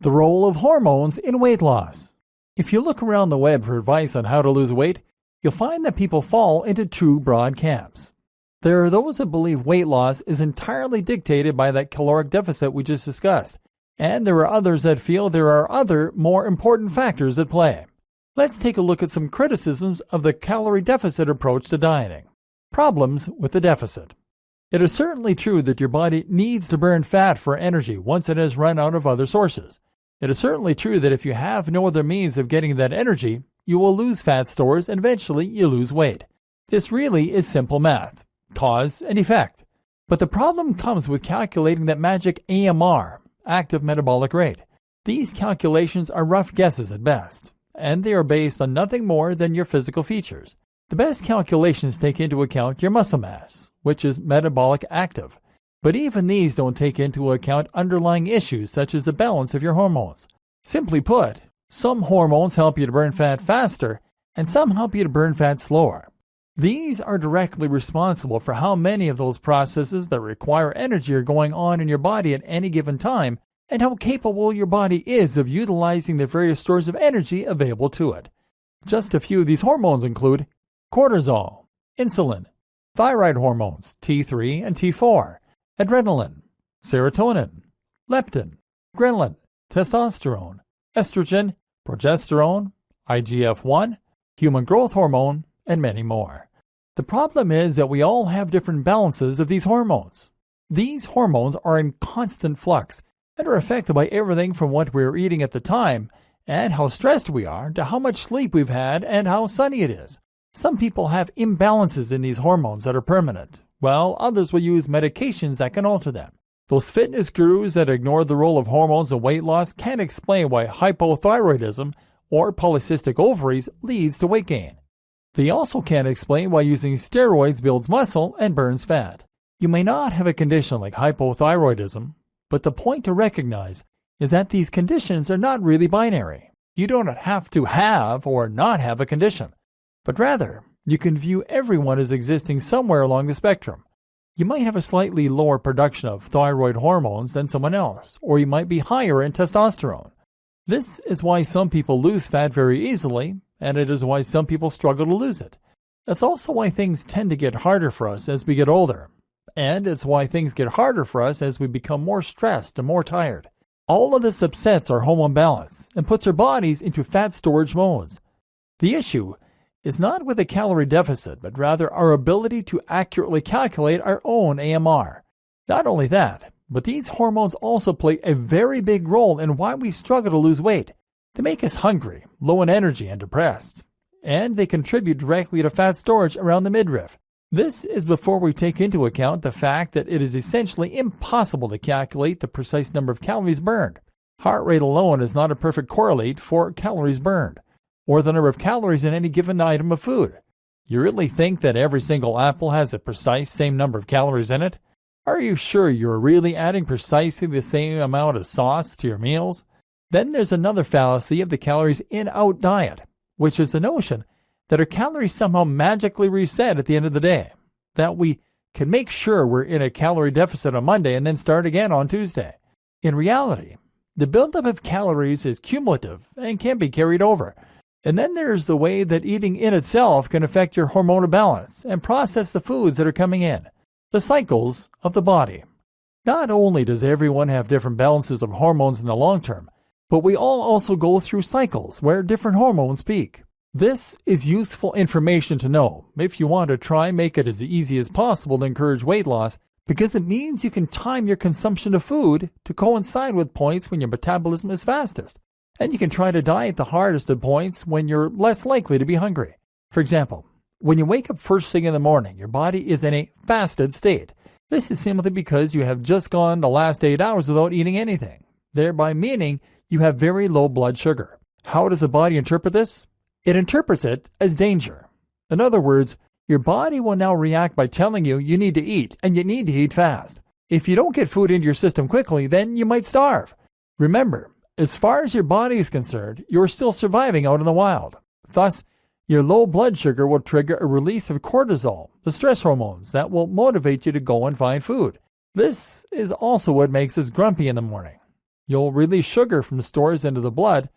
The role of hormones in weight loss. If you look around the web for advice on how to lose weight, you'll find that people fall into two broad camps. There are those that believe weight loss is entirely dictated by that caloric deficit we just discussed, and there are others that feel there are other, more important factors at play. Let's take a look at some criticisms of the calorie deficit approach to dieting. Problems with the deficit. It is certainly true that your body needs to burn fat for energy once it has run out of other sources. It is certainly true that if you have no other means of getting that energy, you will lose fat stores and eventually you lose weight. This really is simple math, cause and effect. But the problem comes with calculating that magic AMR, active metabolic rate. These calculations are rough guesses at best, and they are based on nothing more than your physical features. The best calculations take into account your muscle mass, which is metabolic active. But even these don't take into account underlying issues such as the balance of your hormones. Simply put, some hormones help you to burn fat faster, and some help you to burn fat slower. These are directly responsible for how many of those processes that require energy are going on in your body at any given time, and how capable your body is of utilizing the various stores of energy available to it. Just a few of these hormones include cortisol, insulin, thyroid hormones, T3 and T4, adrenaline, serotonin, leptin, ghrelin, testosterone, estrogen, progesterone, IGF-1, human growth hormone, and many more. The problem is that we all have different balances of these hormones. These hormones are in constant flux and are affected by everything from what we're eating at the time and how stressed we are to how much sleep we've had and how sunny it is. Some people have imbalances in these hormones that are permanent, while others will use medications that can alter them. Those fitness gurus that ignore the role of hormones in weight loss can't explain why hypothyroidism or polycystic ovaries leads to weight gain. They also can't explain why using steroids builds muscle and burns fat. You may not have a condition like hypothyroidism, but the point to recognize is that these conditions are not really binary. You don't have to have or not have a condition, but rather, you can view everyone as existing somewhere along the spectrum. You might have a slightly lower production of thyroid hormones than someone else, or you might be higher in testosterone. This is why some people lose fat very easily, and it is why some people struggle to lose it. That's also why things tend to get harder for us as we get older, and it's why things get harder for us as we become more stressed and more tired. All of this upsets our hormone balance and puts our bodies into fat storage modes. The issue is not with a calorie deficit, but rather our ability to accurately calculate our own AMR. Not only that, but these hormones also play a very big role in why we struggle to lose weight. They make us hungry, low in energy, and depressed. And they contribute directly to fat storage around the midriff. This is before we take into account the fact that it is essentially impossible to calculate the precise number of calories burned. Heart rate alone is not a perfect correlate for calories burned, or the number of calories in any given item of food. You really think that every single apple has the precise same number of calories in it? Are you sure you're really adding precisely the same amount of sauce to your meals? Then there's another fallacy of the calories in-out diet, which is the notion that our calories somehow magically reset at the end of the day, that we can make sure we're in a calorie deficit on Monday and then start again on Tuesday. In reality, the buildup of calories is cumulative and can be carried over. And then there's the way that eating in itself can affect your hormonal balance and process the foods that are coming in. The cycles of the body. Not only does everyone have different balances of hormones in the long term, but we all also go through cycles where different hormones peak. This is useful information to know if you want to try and make it as easy as possible to encourage weight loss, because it means you can time your consumption of food to coincide with points when your metabolism is fastest. And you can try to diet the hardest at points when you're less likely to be hungry. For example, when you wake up first thing in the morning, your body is in a fasted state. This is simply because you have just gone the last 8 hours without eating anything, thereby meaning you have very low blood sugar. How does the body interpret this? It interprets it as danger. In other words, your body will now react by telling you need to eat, and you need to eat fast. If you don't get food into your system quickly, then you might starve. Remember, as far as your body is concerned, you're still surviving out in the wild. Thus, your low blood sugar will trigger a release of cortisol, the stress hormones that will motivate you to go and find food. This is also what makes us grumpy in the morning. You'll release sugar from stores into the blood,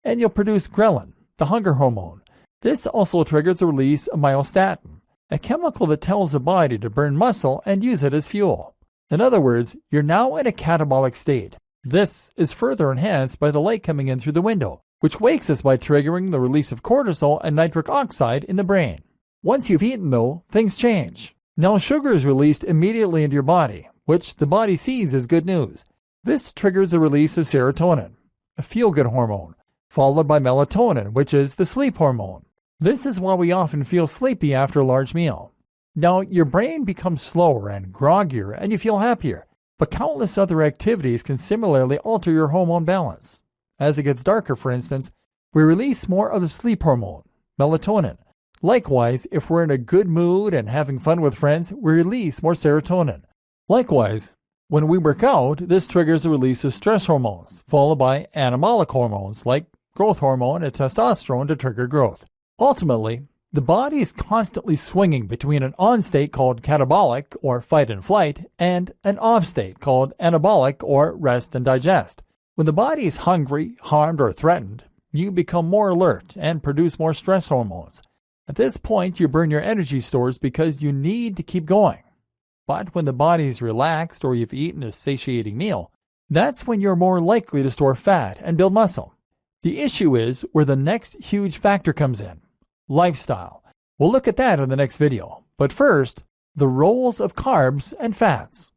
and you'll produce ghrelin, the hunger hormone. This also triggers the release of myostatin, a chemical that tells the body to burn muscle and use it as fuel. In other words, you're now in a catabolic state. This is further enhanced by the light coming in through the window, which wakes us by triggering the release of cortisol and nitric oxide in the brain. Once you've eaten, though, things change. Now sugar is released immediately into your body, which the body sees as good news. This triggers the release of serotonin, a feel-good hormone, followed by melatonin, which is the sleep hormone. This is why we often feel sleepy after a large meal. Now, your brain becomes slower and groggier, and you feel happier, but countless other activities can similarly alter your hormone balance. As it gets darker, for instance, we release more of the sleep hormone, melatonin. Likewise, if we're in a good mood and having fun with friends, we release more serotonin. Likewise, when we work out, this triggers the release of stress hormones, followed by anabolic hormones like growth hormone and testosterone to trigger growth. Ultimately, the body is constantly swinging between an on state called catabolic, or fight and flight, and an off state called anabolic, or rest and digest. When the body is hungry, harmed, or threatened, you become more alert and produce more stress hormones. At this point, you burn your energy stores because you need to keep going. But when the body is relaxed or you've eaten a satiating meal, that's when you're more likely to store fat and build muscle. The issue is where the next huge factor comes in: lifestyle. We'll look at that in the next video. But first, the roles of carbs and fats.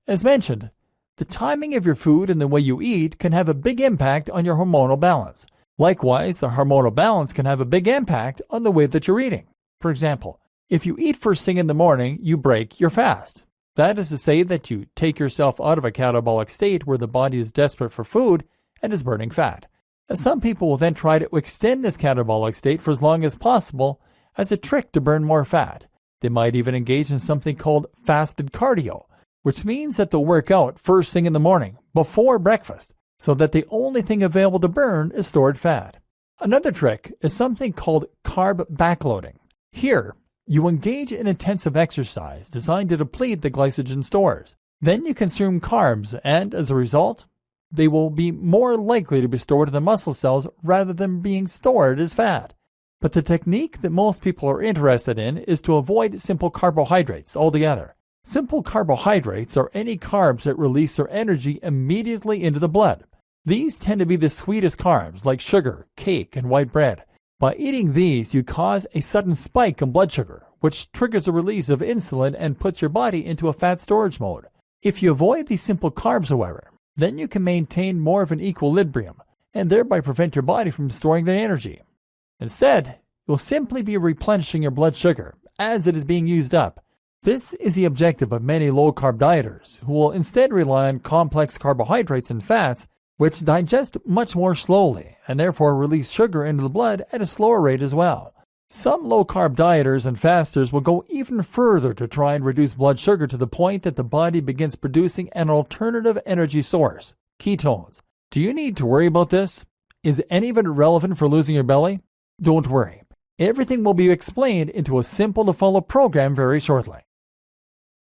As mentioned, the timing of your food and the way you eat can have a big impact on your hormonal balance. Likewise, the hormonal balance can have a big impact on the way that you're eating. For example, if you eat first thing in the morning, you break your fast. That is to say that you take yourself out of a catabolic state where the body is desperate for food and is burning fat. And some people will then try to extend this catabolic state for as long as possible as a trick to burn more fat. They might even engage in something called fasted cardio, which means that they'll work out first thing in the morning, before breakfast, so that the only thing available to burn is stored fat. Another trick is something called carb backloading. Here, you engage in intensive exercise designed to deplete the glycogen stores. Then you consume carbs, and as a result, they will be more likely to be stored in the muscle cells rather than being stored as fat. But the technique that most people are interested in is to avoid simple carbohydrates altogether. Simple carbohydrates are any carbs that release their energy immediately into the blood. These tend to be the sweetest carbs like sugar, cake, and white bread. By eating these, you cause a sudden spike in blood sugar, which triggers the release of insulin and puts your body into a fat storage mode. If you avoid these simple carbs, however, then you can maintain more of an equilibrium and thereby prevent your body from storing the energy. Instead, you'll simply be replenishing your blood sugar as it is being used up. This is the objective of many low-carb dieters, who will instead rely on complex carbohydrates and fats, which digest much more slowly and therefore release sugar into the blood at a slower rate as well. Some low-carb dieters and fasters will go even further to try and reduce blood sugar to the point that the body begins producing an alternative energy source, ketones. Do you need to worry about this? Is any of it relevant for losing your belly? Don't worry. Everything will be explained into a simple-to-follow program very shortly.